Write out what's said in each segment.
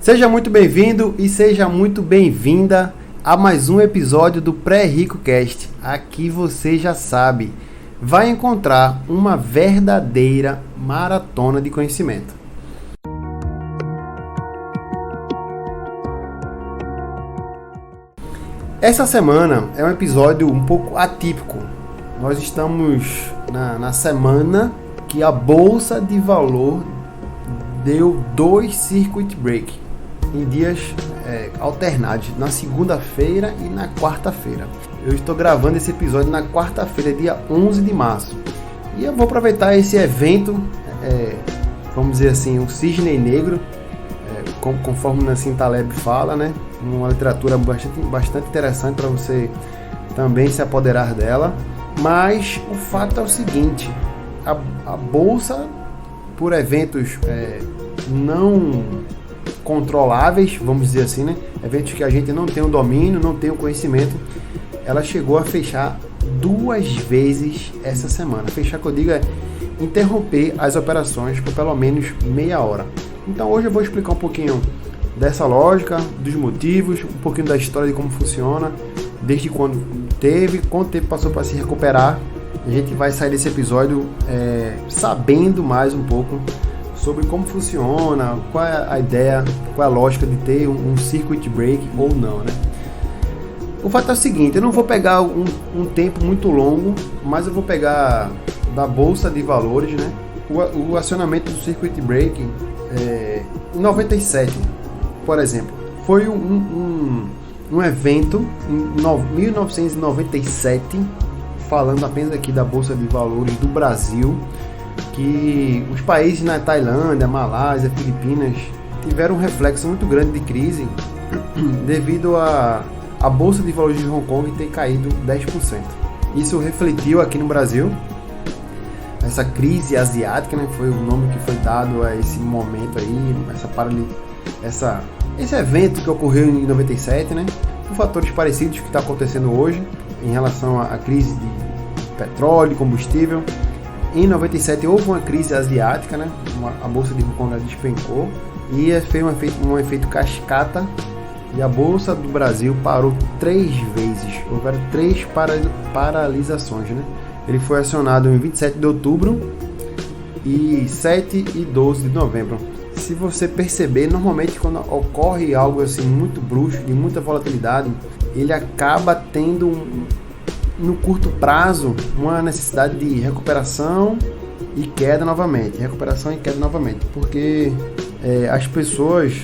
Seja muito bem-vindo e seja muito bem-vinda a mais um episódio do Pré-Rico Cast. Aqui você já sabe, vai encontrar uma verdadeira maratona de conhecimento. Essa semana é um episódio um pouco atípico. Nós estamos na semana que a Bolsa de Valor deu 2 circuit break em dias alternados, na segunda-feira e na quarta-feira. Eu estou gravando esse episódio na quarta-feira, dia 11 de março. E eu vou aproveitar esse evento, vamos dizer assim, o Cisne Negro, conforme Nassim Taleb fala, né? Uma literatura bastante interessante para você também se apoderar dela. Mas o fato é o seguinte, a Bolsa, por eventos não controláveis, vamos dizer assim, né? Eventos que a gente não tem o domínio, não tem o conhecimento, ela chegou a fechar 2 vezes essa semana. Fechar, que eu digo, é interromper as operações por pelo menos meia hora. Então hoje eu vou explicar um pouquinho dessa lógica, dos motivos, um pouquinho da história de como funciona, desde quando teve, quanto tempo passou para se recuperar. A gente vai sair desse episódio sabendo mais um pouco sobre como funciona, qual é a ideia, qual é a lógica de ter um circuit break ou não, né? O fato é o seguinte, eu não vou pegar um tempo muito longo, mas eu vou pegar da Bolsa de Valores, né? O acionamento do circuit break em 97, por exemplo, foi um evento em 1997, falando apenas aqui da Bolsa de Valores do Brasil, que os países na Tailândia, Malásia, Filipinas tiveram um reflexo muito grande de crise devido a Bolsa de Valores de Hong Kong ter caído 10%. Isso refletiu aqui no Brasil, essa crise asiática, né, foi o nome que foi dado a esse momento aí, esse evento que ocorreu em 97, né, por fatores parecidos que está acontecendo hoje em relação à crise de petróleo, combustível. Em 97 houve uma crise asiática, né, a Bolsa de Hong Kong despencou e foi um efeito cascata, e a Bolsa do Brasil parou 3 vezes, houveram 3 paralisações, né? Ele foi acionado em 27 de outubro e 7 e 12 de novembro. Se você perceber, normalmente quando ocorre algo assim muito brusco, de muita volatilidade, ele acaba tendo no curto prazo uma necessidade de recuperação e queda novamente, porque as pessoas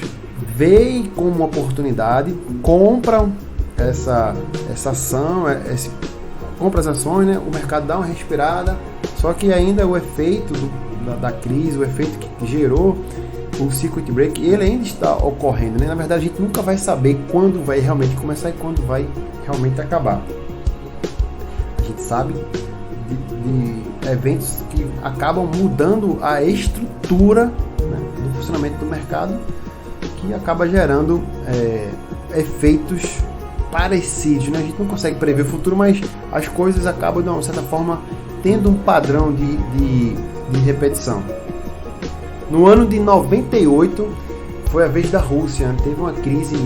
veem como uma oportunidade, compram essa ação, compra as ações, né? O mercado dá uma respirada, só que ainda o efeito da crise, o efeito que gerou o circuit break, ele ainda está ocorrendo, né? Na verdade, a gente nunca vai saber quando vai realmente começar e quando vai realmente acabar. A gente sabe de eventos que acabam mudando a estrutura, né, do funcionamento do mercado, que acaba gerando efeitos parecidos, né? A gente não consegue prever o futuro, mas as coisas acabam, de uma certa forma, tendo um padrão de repetição. No ano de 98, foi a vez da Rússia, teve uma crise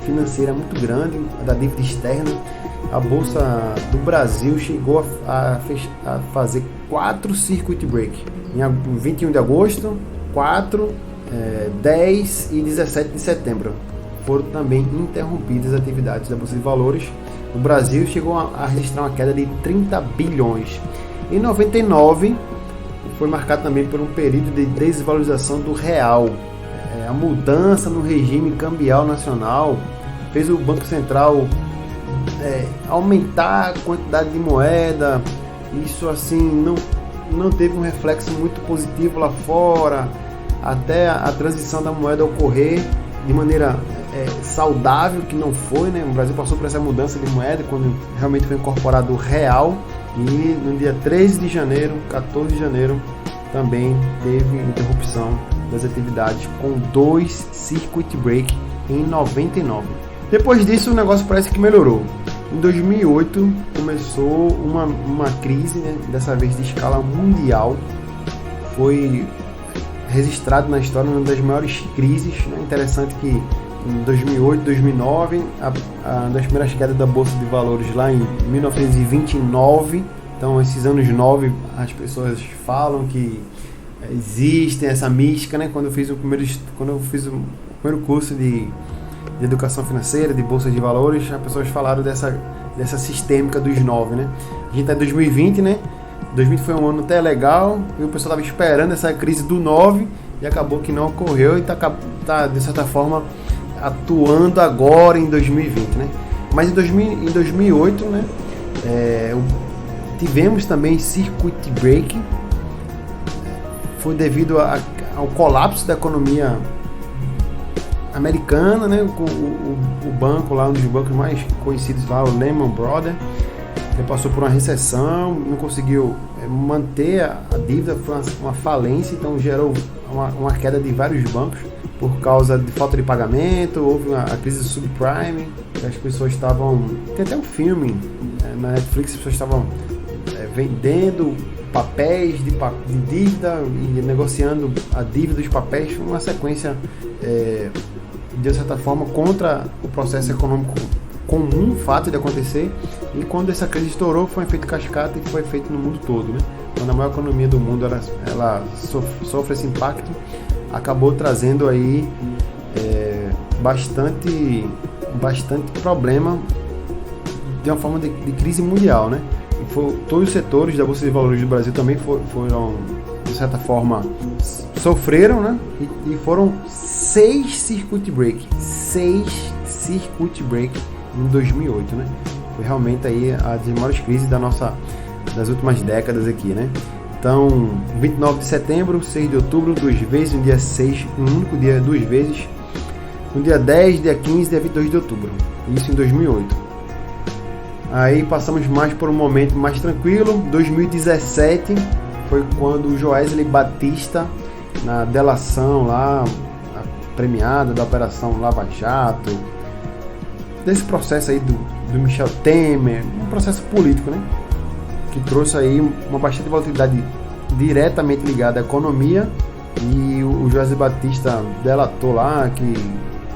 financeira muito grande, da dívida externa. A Bolsa do Brasil chegou a fazer 4 circuit break, em 21 de agosto, 4, 10 e 17 de setembro. Foram também interrompidas as atividades da Bolsa de Valores. O Brasil chegou a registrar uma queda de 30 bilhões. Em 99, foi marcado também por um período de desvalorização do real. A mudança no regime cambial nacional fez o Banco Central aumentar a quantidade de moeda. Isso assim não teve um reflexo muito positivo lá fora, até a transição da moeda ocorrer de maneira saudável, que não foi, né? O Brasil passou por essa mudança de moeda quando realmente foi incorporado o real, e no dia 13 de janeiro, 14 de janeiro, também teve interrupção das atividades com 2 circuit break em 99. Depois disso o negócio parece que melhorou. Em 2008 começou uma crise, né? Dessa vez de escala mundial. Foi registrado na história uma das maiores crises, né? Interessante que em 2008, 2009, uma das primeiras quedas da Bolsa de Valores lá em 1929. Então, esses anos 9, as pessoas falam que existe essa mística, né? Quando eu fiz o primeiro curso de educação financeira, de Bolsa de Valores, as pessoas falaram dessa sistêmica dos 9, né? A gente está em 2020, né? 2020 foi um ano até legal, e o pessoal estava esperando essa crise do 9 e acabou que não ocorreu e está de certa forma atuando agora em 2020, né? Mas em 2008, né, tivemos também circuit break. Foi devido ao colapso da economia americana, né? O banco lá, um dos bancos mais conhecidos lá, o Lehman Brothers, ele passou por uma recessão, não conseguiu manter a dívida, foi uma falência, então gerou uma queda de vários bancos por causa de falta de pagamento. Houve a crise do subprime, que as pessoas estavam... Tem até um filme na Netflix, as pessoas estavam vendendo papéis de dívida e negociando a dívida dos papéis, uma sequência de certa forma contra o processo econômico comum, fato de acontecer. E quando essa crise estourou, foi um efeito cascata e foi feito no mundo todo, né? Quando a maior economia do mundo ela sofre esse impacto, acabou trazendo aí bastante problema de uma forma de crise mundial, né? E todos os setores da Bolsa de Valores do Brasil também foram, de certa forma, sofreram, né? E foram 6 circuit break em 2008, né? Foi realmente aí a das maiores crises das últimas décadas aqui, né? Então, 29 de setembro, 6 de outubro, 2 vezes, no dia 6, um único dia, 2 vezes, no dia 10, dia 15, dia 22 de outubro, isso em 2008. Aí passamos mais por um momento mais tranquilo. 2017 foi quando o Joesley Batista, na delação lá, a premiada da Operação Lava Jato, desse processo aí do Michel Temer, um processo político, né? Que trouxe aí uma bastante volatilidade diretamente ligada à economia, e o Joesley Batista delatou lá que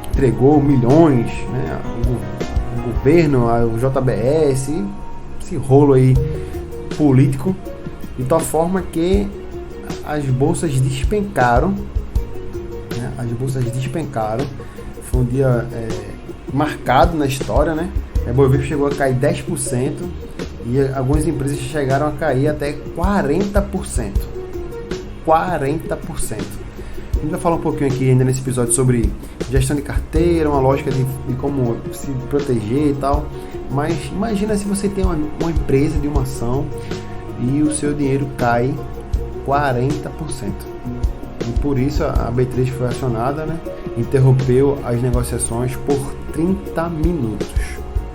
entregou milhões, né, o governo, o JBS, esse rolo aí político, de tal forma que as bolsas despencaram, né? Foi um dia marcado na história, né? A Bovespa chegou a cair 10% e algumas empresas chegaram a cair até 40%. 40%. A gente vai falar um pouquinho aqui ainda nesse episódio sobre gestão de carteira, uma lógica de como se proteger e tal. Mas imagina se você tem uma empresa de uma ação e o seu dinheiro cai 40%. E por isso a B3 foi acionada, né? Interrompeu as negociações por 30 minutos.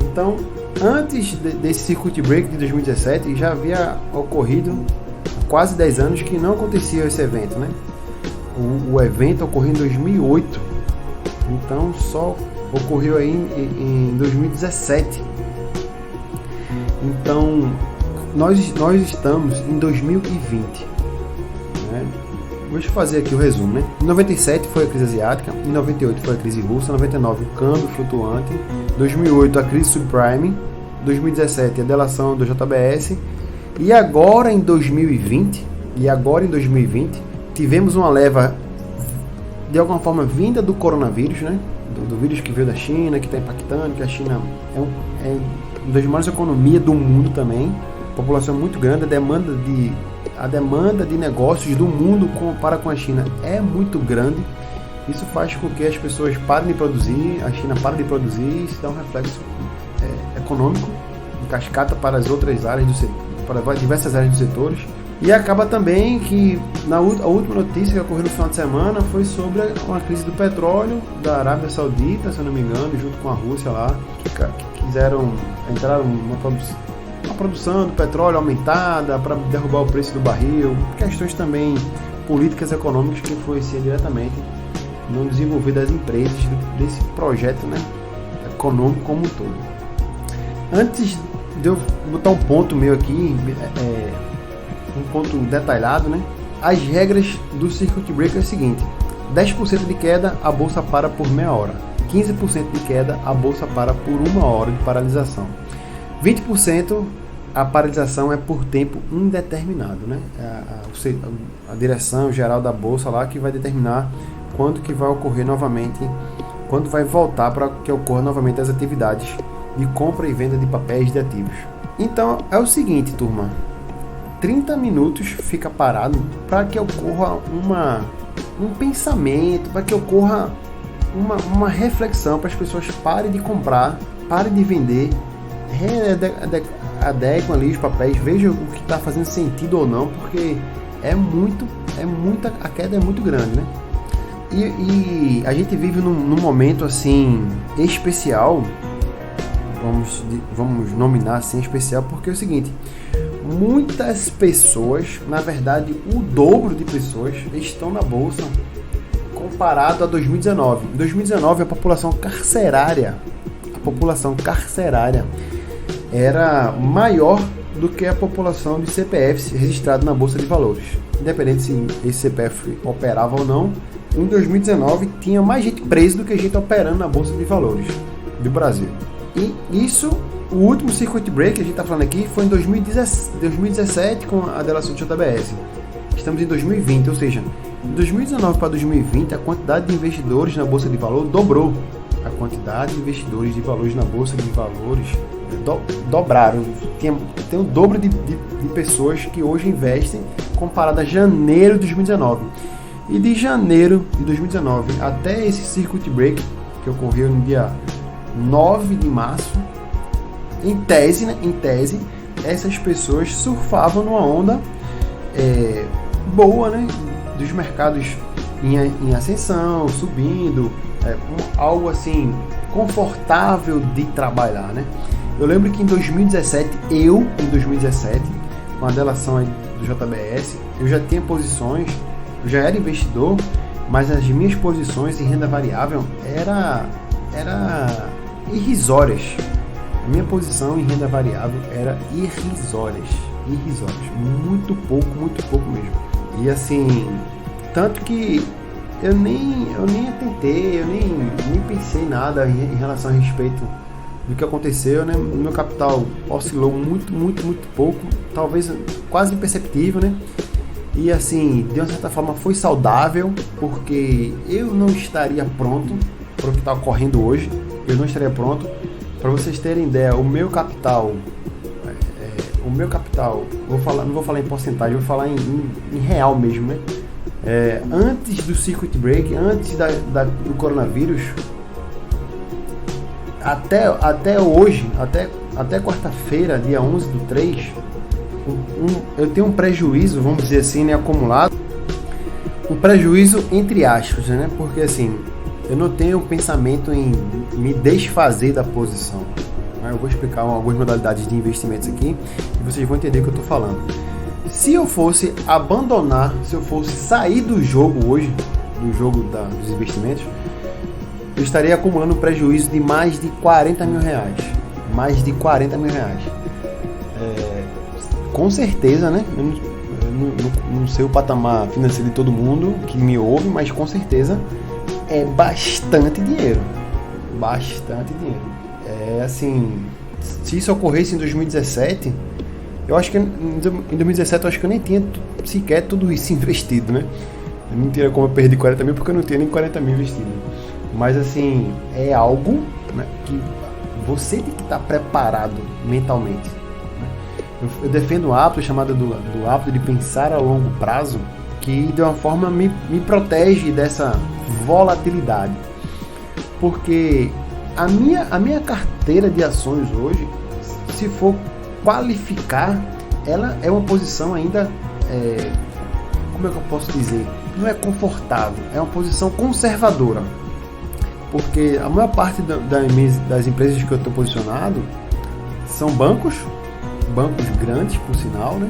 Então, antes desse circuit break de 2017, já havia ocorrido há quase 10 anos que não acontecia esse evento, né? O evento ocorreu em 2008, então só ocorreu aí em 2017. Então, nós estamos em 2020, né? Deixa eu fazer aqui o resumo, né? Em 97 foi a crise asiática, em 98 foi a crise russa, em 99 o câmbio flutuante, 2008 a crise subprime, 2017 a delação do JBS, e agora em 2020 tivemos uma leva de alguma forma vinda do coronavírus, né? Do vírus que veio da China, que está impactando, que a China é uma das maiores economias do mundo também, população muito grande, a demanda de negócios do mundo para com a China é muito grande. Isso faz com que as pessoas parem de produzir, a China para de produzir, isso dá um reflexo econômico, em cascata para as outras áreas do setor, para diversas áreas dos setores. E acaba também que a última notícia que ocorreu no final de semana foi sobre uma crise do petróleo da Arábia Saudita, se eu não me engano, junto com a Rússia lá, que entraram uma produção do petróleo aumentada para derrubar o preço do barril, questões também políticas econômicas que influenciam diretamente no desenvolver das empresas desse projeto, né, econômico como um todo. Antes de eu botar um ponto meu aqui, um ponto detalhado, né? as regras do Circuit Breaker é o seguinte: 10% de queda, a bolsa para por meia hora. 15% de queda, a bolsa para por 1 hora de paralisação. 20%, a paralisação é por tempo indeterminado, né? A direção geral da bolsa lá que vai determinar quando que vai ocorrer novamente, quando vai voltar para que ocorra novamente as atividades de compra e venda de papéis de ativos. Então é o seguinte, turma: 30 minutos fica parado para que ocorra um pensamento, para que ocorra uma reflexão, para as pessoas parem de comprar, parem de vender, adequam ali os papéis, vejam o que está fazendo sentido ou não, porque a queda é muito grande, né? E a gente vive num momento assim especial, vamos nominar assim especial, porque é o seguinte: muitas pessoas, na verdade o dobro de pessoas, estão na bolsa comparado a 2019. Em 2019 a população carcerária era maior do que a população de CPFs registrado na Bolsa de Valores. Independente se esse CPF operava ou não, em 2019 tinha mais gente presa do que gente operando na Bolsa de Valores do Brasil. E isso, o último Circuit Break que a gente está falando aqui foi em 2017 com a delação do JBS. Estamos em 2020, ou seja, de 2019 para 2020 a quantidade de investidores na Bolsa de Valores dobrou. A quantidade de investidores de valores na Bolsa de Valores dobraram. Tem o dobro de pessoas que hoje investem comparado a janeiro de 2019. E de janeiro de 2019 até esse Circuit Break, que ocorreu no dia 9 de março, em tese, essas pessoas surfavam numa onda boa, né? Dos mercados em ascensão, subindo, algo assim confortável de trabalhar, né? Eu lembro que em 2017, com a delação aí do JBS, eu já tinha posições, eu já era investidor, mas as minhas posições em renda variável era irrisórias. A minha posição em renda variável era irrisórias, muito pouco mesmo. E assim, tanto que eu nem atentei, eu nem pensei nada em relação a respeito do que aconteceu, né? O meu capital oscilou muito pouco, talvez quase imperceptível, né? E assim, de uma certa forma foi saudável, porque eu não estaria pronto para o que está ocorrendo hoje. Eu não estaria pronto. Para vocês terem ideia, o meu capital, não vou falar em porcentagem, vou falar em real mesmo, né? Antes do Circuit Break, antes do coronavírus, até hoje, até quarta-feira, dia 11/3, eu tenho um prejuízo, vamos dizer assim, né, acumulado. Um prejuízo entre aspas, né? Porque assim, eu não tenho pensamento em me desfazer da posição. Eu vou explicar algumas modalidades de investimentos aqui e vocês vão entender o que eu estou falando. Se eu fosse abandonar, se eu fosse sair do jogo hoje, do jogo dos investimentos, eu estaria acumulando um prejuízo de mais de 40 mil reais. Mais de 40 mil reais. Com certeza, né? Eu não sei o patamar financeiro de todo mundo que me ouve, mas com certeza é bastante dinheiro. Bastante dinheiro. Assim, se isso ocorresse em 2017, eu acho que em 2017 eu acho que eu nem tinha sequer tudo isso investido, né? Eu não tinha como eu perder 40 mil porque eu não tinha nem 40 mil investido. Mas assim, é algo, né, que você tem que estar preparado mentalmente. Né? Eu defendo um hábito chamado do hábito de pensar a longo prazo, que de uma forma me protege dessa volatilidade. Porque a minha carteira de ações hoje, se for qualificar, ela é uma posição ainda, como é que eu posso dizer? Não é confortável, é uma posição conservadora. Porque a maior parte das empresas que eu estou posicionado são bancos grandes, por sinal, né?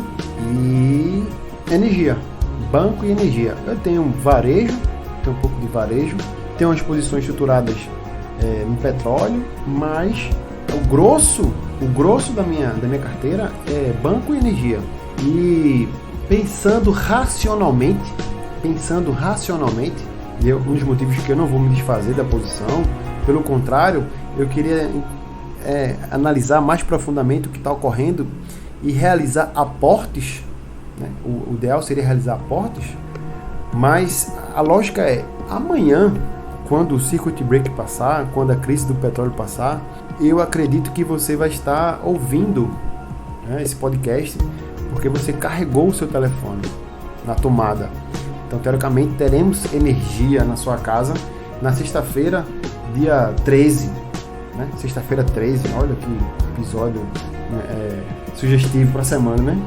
E energia, banco e energia. Eu tenho varejo, tenho um pouco de varejo, tenho umas posições estruturadas no petróleo, mas o grosso da minha carteira é banco e energia. E pensando racionalmente, e um dos motivos que eu não vou me desfazer da posição, pelo contrário, eu queria analisar mais profundamente o que está ocorrendo e realizar aportes, né? O ideal seria realizar aportes, mas a lógica é, amanhã, quando o circuit break passar, quando a crise do petróleo passar, eu acredito que você vai estar ouvindo, né, esse podcast, porque você carregou o seu telefone na tomada. Então, teoricamente, teremos energia na sua casa na sexta-feira, dia 13. Né? Sexta-feira 13, olha que episódio, né, sugestivo para a semana, né?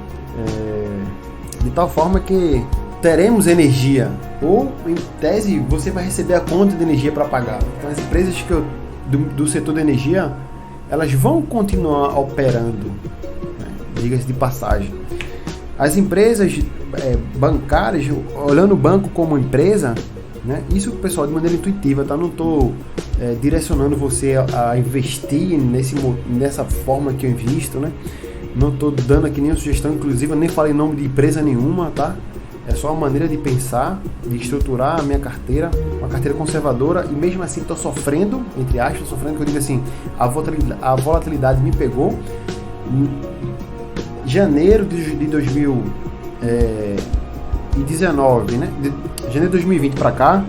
De tal forma que teremos energia, ou em tese você vai receber a conta de energia para pagar. Então, as empresas do setor de energia, elas vão continuar operando, né? Diga-se de passagem. As empresas bancárias, olhando o banco como empresa, né? Isso, pessoal, de maneira intuitiva, tá? Não estou direcionando você a investir nessa forma que eu invisto, né? Não estou dando aqui nenhuma sugestão, inclusive eu nem falei nome de empresa nenhuma, tá? É só uma maneira de pensar, de estruturar a minha carteira, uma carteira conservadora, e mesmo assim estou sofrendo, entre aspas, que eu digo assim, a volatilidade me pegou. Em janeiro de 2019, né? De janeiro de 2020 para cá,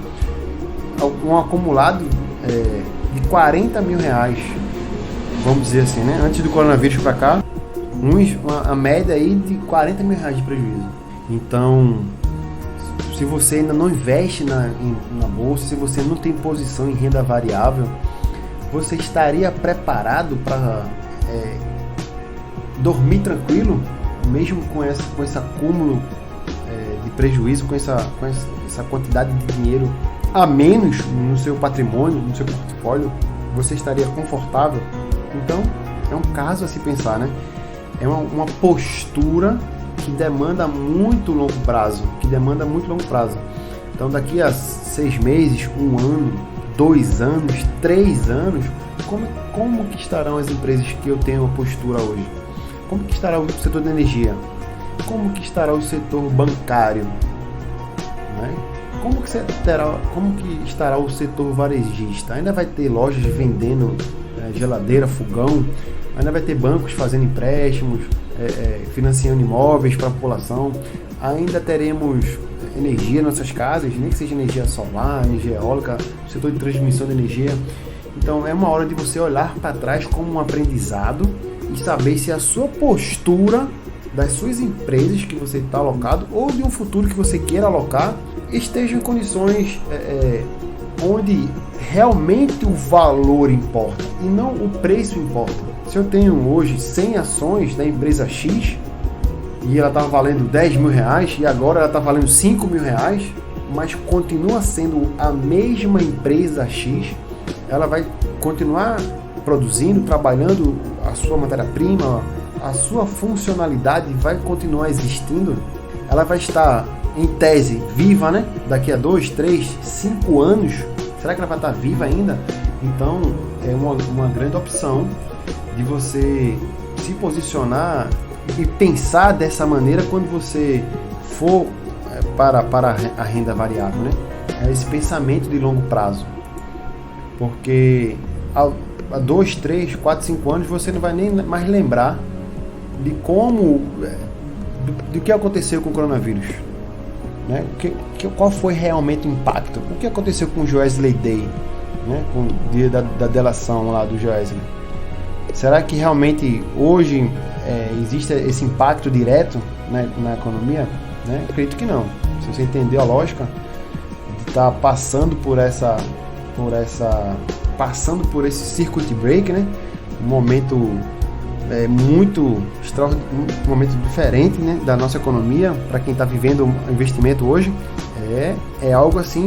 um acumulado de 40 mil reais, vamos dizer assim, né? Antes do coronavírus para cá, a média aí de 40 mil reais de prejuízo. Então, se você ainda não investe na bolsa, se você não tem posição em renda variável, você estaria preparado para dormir tranquilo, mesmo com esse acúmulo de prejuízo, com essa quantidade de dinheiro a menos no seu patrimônio, no seu portfólio, você estaria confortável? Então, é um caso a se pensar, né? É uma postura que demanda muito longo prazo, Então, daqui a 6 meses, 1 ano, 2 anos, 3 anos, como que estarão as empresas que eu tenho uma postura hoje? Como que estará o setor de energia? Como que estará o setor bancário? Né? Como que estará o setor varejista? Ainda vai ter lojas vendendo geladeira, fogão, ainda vai ter bancos fazendo empréstimos, financiando imóveis para a população, ainda teremos energia nas nossas casas, nem que seja energia solar, energia eólica, setor de transmissão de energia. Então é uma hora de você olhar para trás como um aprendizado e saber se a sua postura das suas empresas que você está alocado ou de um futuro que você queira alocar esteja em condições onde realmente o valor importa e não o preço importa. Se eu tenho hoje 100 ações da empresa X e ela estava valendo 10 mil reais e agora ela está valendo 5 mil reais, mas continua sendo a mesma empresa X, ela vai continuar produzindo, trabalhando a sua matéria-prima, a sua funcionalidade vai continuar existindo, ela vai estar, em tese, viva, né? Daqui a 2, 3, 5 anos, será que ela vai estar viva ainda? Então, é uma grande opção de você se posicionar e pensar dessa maneira quando você for para a renda variável, né? É esse pensamento de longo prazo. Porque há 2, 3, 4, 5 anos você não vai nem mais lembrar de do que aconteceu com o coronavírus, né? Qual foi realmente o impacto? O que aconteceu com o Joesley Day, né? Com o dia da delação lá do Joesley? Será que realmente hoje existe esse impacto direto, né, na economia? Né? Acredito que não. Se você entender a lógica de estar passando por esse circuit break, né? Um momento muito extraordinário, um momento diferente, né, da nossa economia, para quem está vivendo um investimento hoje, é algo assim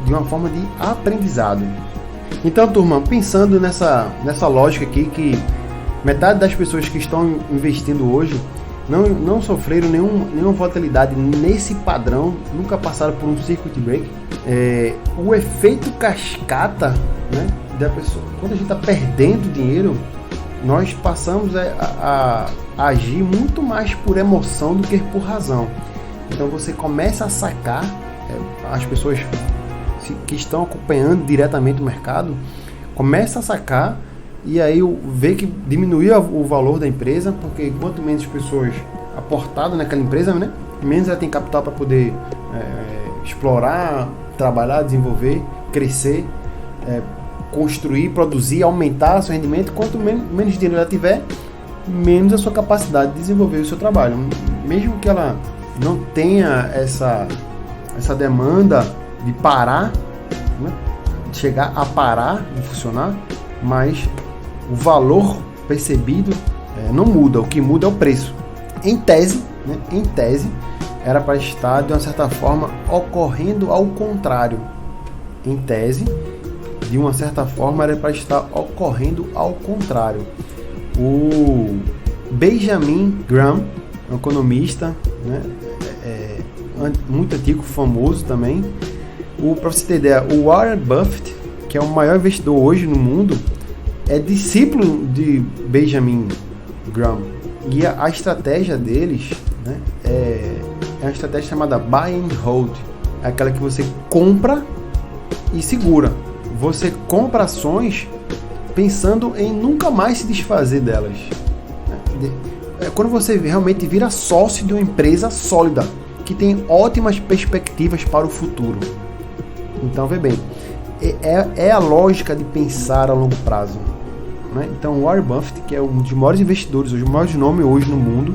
de uma forma de aprendizado. Então, turma, pensando nessa lógica aqui, que metade das pessoas que estão investindo hoje não sofreram nenhuma volatilidade nesse padrão, nunca passaram por um circuit break. O efeito cascata, né, da pessoa, quando a gente está perdendo dinheiro, nós passamos a agir muito mais por emoção do que por razão. Então você começa a sacar, as pessoas que estão acompanhando diretamente o mercado, começa a sacar e aí vê que diminuiu o valor da empresa, porque quanto menos pessoas aportadas naquela empresa, né, menos ela tem capital para poder explorar, trabalhar, desenvolver, crescer, construir, produzir, aumentar seu rendimento. Quanto menos dinheiro ela tiver, menos a sua capacidade de desenvolver o seu trabalho. Mesmo que ela não tenha essa demanda de parar, né, de chegar a parar de funcionar, mas o valor percebido não muda. O que muda é o preço. Em tese, era para estar, de uma certa forma, ocorrendo ao contrário. Em tese, de uma certa forma, era para estar ocorrendo ao contrário. O Benjamin Graham, um economista, né, muito antigo, famoso também. Para você ter ideia, o Warren Buffett, que é o maior investidor hoje no mundo, é discípulo de Benjamin Graham. E a estratégia deles, né, é uma estratégia chamada buy and hold. É aquela que você compra e segura. Você compra ações pensando em nunca mais se desfazer delas. É quando você realmente vira sócio de uma empresa sólida, que tem ótimas perspectivas para o futuro. Então, vê bem, é a lógica de pensar a longo prazo, né? Então, Warren Buffett, que é um dos maiores investidores, o maior nome hoje no mundo,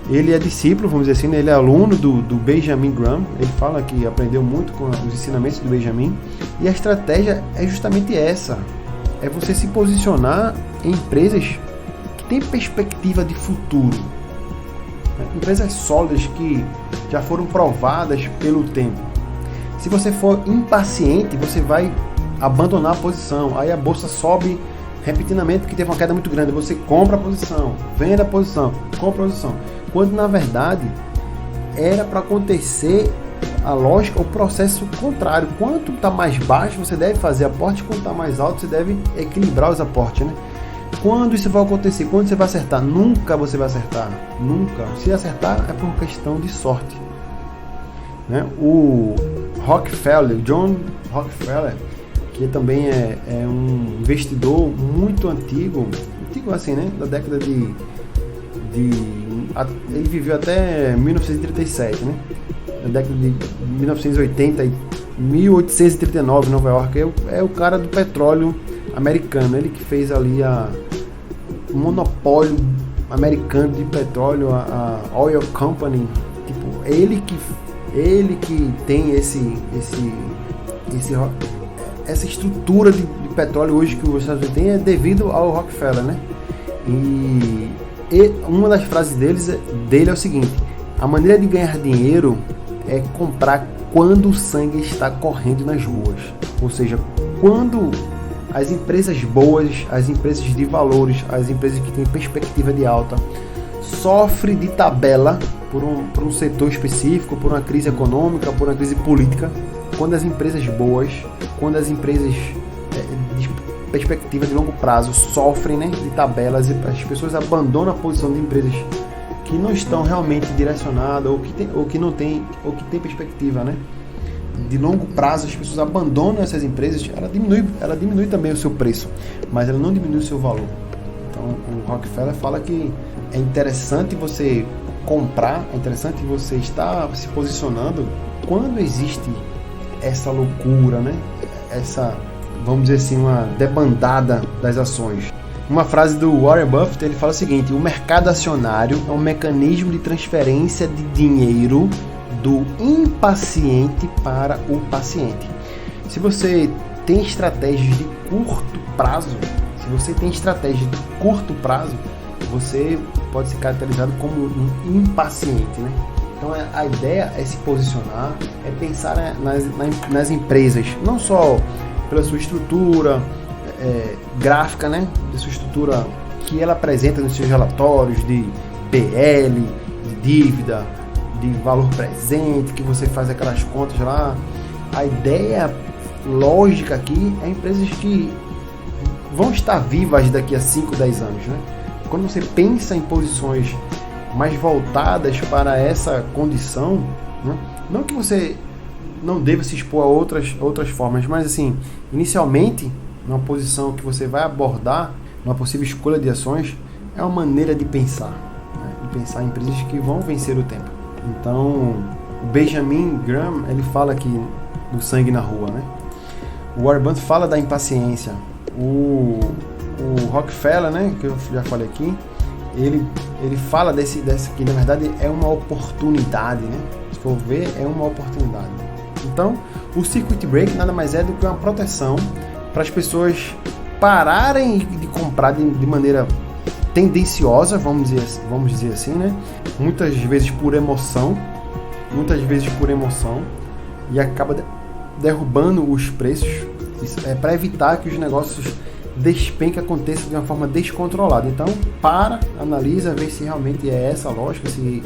ele é discípulo, vamos dizer assim, né? Ele é aluno do Benjamin Graham. Ele fala que aprendeu muito com os ensinamentos do Benjamin. E a estratégia é justamente essa: é você se posicionar em empresas que têm perspectiva de futuro, né? Empresas sólidas que já foram provadas pelo tempo. Se você for impaciente, você vai abandonar a posição. Aí a bolsa sobe repetidamente porque teve uma queda muito grande. Você compra a posição, vende a posição, compra a posição. Quando na verdade era para acontecer a lógica, o processo contrário. Quanto está mais baixo, você deve fazer aporte. Quanto está mais alto, você deve equilibrar os aportes, né? Quando isso vai acontecer? Quando você vai acertar? Nunca você vai acertar. Nunca. Se acertar é por questão de sorte, né? O Rockefeller, John Rockefeller, que também é um investidor muito antigo assim, né? Da década ele viveu até 1937, né? Na década de 1980 e 1839 em Nova York. É o cara do petróleo americano. Ele que fez ali o monopólio americano de petróleo, a Oil Company. Tipo, ele que tem essa estrutura de petróleo hoje que os Estados Unidos tem, é devido ao Rockefeller, né? E uma das frases dele é o seguinte: a maneira de ganhar dinheiro é comprar quando o sangue está correndo nas ruas. Ou seja, quando as empresas boas, as empresas de valores, as empresas que têm perspectiva de alta, sofrem de tabela por um setor específico, por uma crise econômica, por uma crise política. Quando as empresas boas, quando as empresas de perspectiva de longo prazo sofrem, né, de tabelas, e as pessoas abandonam a posição de empresas que não estão realmente direcionadas ou que tem perspectiva, né, de longo prazo, as pessoas abandonam essas empresas. Ela diminui também o seu preço, mas ela não diminui o seu valor. Então o Rockefeller fala que é interessante você comprar, é interessante você estar se posicionando quando existe essa loucura, né? Essa, vamos dizer assim, uma debandada das ações. Uma frase do Warren Buffett, ele fala o seguinte: o mercado acionário é um mecanismo de transferência de dinheiro do impaciente para o paciente. Se você tem estratégias de curto prazo, você pode ser caracterizado como um impaciente, né? Então a ideia é se posicionar, é pensar nas empresas, não só pela sua estrutura gráfica, né? Da sua estrutura que ela apresenta nos seus relatórios de PL, de dívida, de valor presente, que você faz aquelas contas lá. A ideia lógica aqui é empresas que vão estar vivas daqui a 5, 10 anos, né? Quando você pensa em posições mais voltadas para essa condição, né? Não que você não deva se expor a outras formas, mas assim, inicialmente, numa posição que você vai abordar, numa possível escolha de ações, é uma maneira de pensar, né? De pensar em empresas que vão vencer o tempo. Então, o Benjamin Graham, ele fala aqui do sangue na rua, né? O Warren Buffett fala da impaciência. O Rockefeller, né, que eu já falei aqui, ele fala desse que na verdade é uma oportunidade, né? Se for ver, é uma oportunidade. Então, o Circuit Break nada mais é do que uma proteção para as pessoas pararem de comprar de maneira tendenciosa, vamos dizer assim, né? Muitas vezes por emoção, e acaba derrubando os preços. Isso é para evitar que os negócios despenque aconteça de uma forma descontrolada. Então, analisa, vê se realmente é essa a lógica, se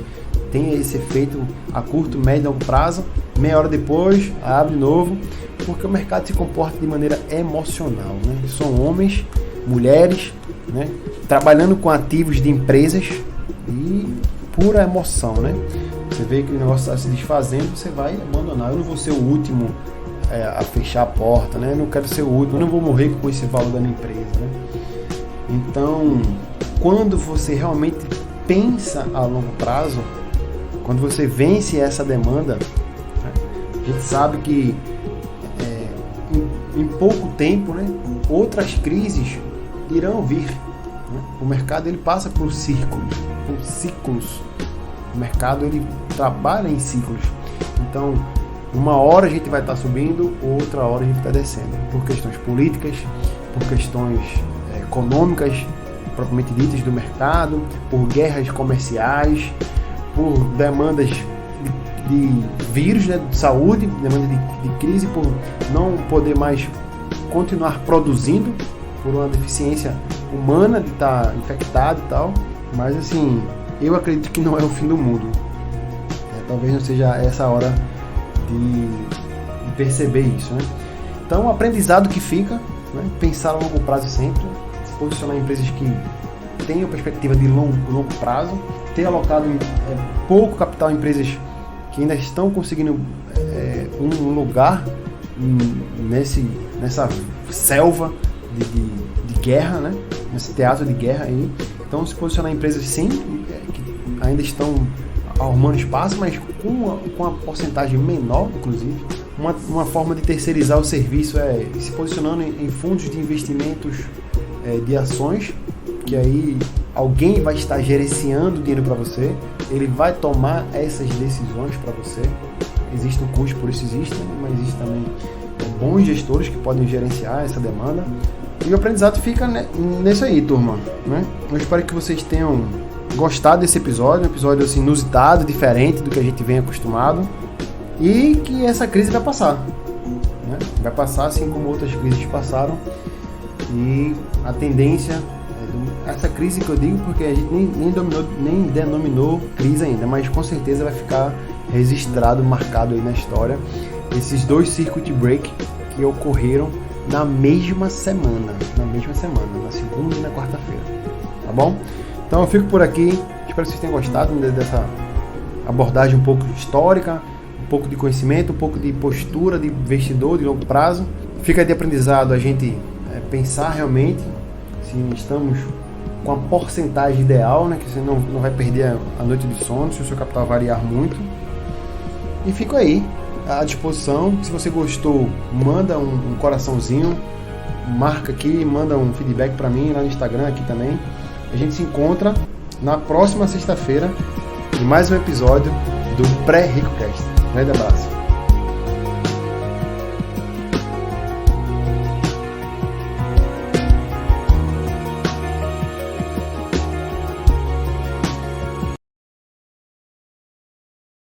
tem esse efeito a curto, médio e longo prazo. Meia hora depois, abre de novo, porque o mercado se comporta de maneira emocional, né? São homens, mulheres, né, trabalhando com ativos de empresas e pura emoção, né? Você vê que o negócio está se desfazendo, você vai abandonar. Eu não vou ser o último a fechar a porta, né? Eu não quero ser o último, eu não vou morrer com esse valor da minha empresa, né? Então, quando você realmente pensa a longo prazo, quando você vence essa demanda, né, a gente sabe que em pouco tempo, né, outras crises irão vir, né? O mercado ele passa por ciclos. O mercado ele trabalha em ciclos. Então, uma hora a gente vai estar subindo, outra hora a gente está descendo, por questões políticas, por questões econômicas, propriamente ditas do mercado, por guerras comerciais, por demandas de vírus, né, de saúde, demanda de crise, por não poder mais continuar produzindo, por uma deficiência humana de estar infectado e tal. Mas assim, eu acredito que não é o fim do mundo. Talvez não seja essa hora de perceber isso, né? Então, o aprendizado que fica, né? Pensar a longo prazo sempre, se posicionar em empresas que tenham perspectiva de longo prazo, ter alocado pouco capital em empresas que ainda estão conseguindo um lugar nessa selva de guerra, né? Nesse teatro de guerra aí. Então, se posicionar em empresas sim, que ainda estão arrumando espaço, mas com uma porcentagem menor, inclusive. Uma forma de terceirizar o serviço é se posicionando em fundos de investimentos de ações, que aí alguém vai estar gerenciando o dinheiro para você, ele vai tomar essas decisões para você. Existe um custo, por isso existe, mas existe também bons gestores que podem gerenciar essa demanda. E o aprendizado fica nisso aí, turma, né? Eu espero que vocês tenham gostado desse episódio, um episódio assim, inusitado, diferente do que a gente vem acostumado, e que essa crise vai passar, né? Vai passar assim como outras crises passaram, e a tendência, essa crise que eu digo porque a gente nem denominou crise ainda, mas com certeza vai ficar registrado, marcado aí na história, esses 2 circuit break que ocorreram na mesma semana, na segunda e na quarta-feira, tá bom? Então eu fico por aqui, espero que vocês tenham gostado dessa abordagem um pouco histórica, um pouco de conhecimento, um pouco de postura de investidor de longo prazo. Fica de aprendizado a gente pensar realmente se estamos com a porcentagem ideal, né, que você não vai perder a noite de sono se o seu capital variar muito. E fico aí à disposição. Se você gostou, manda um coraçãozinho, marca aqui, manda um feedback para mim lá no Instagram aqui também. A gente se encontra na próxima sexta-feira em mais um episódio do Pré-RicoCast. Grande abraço.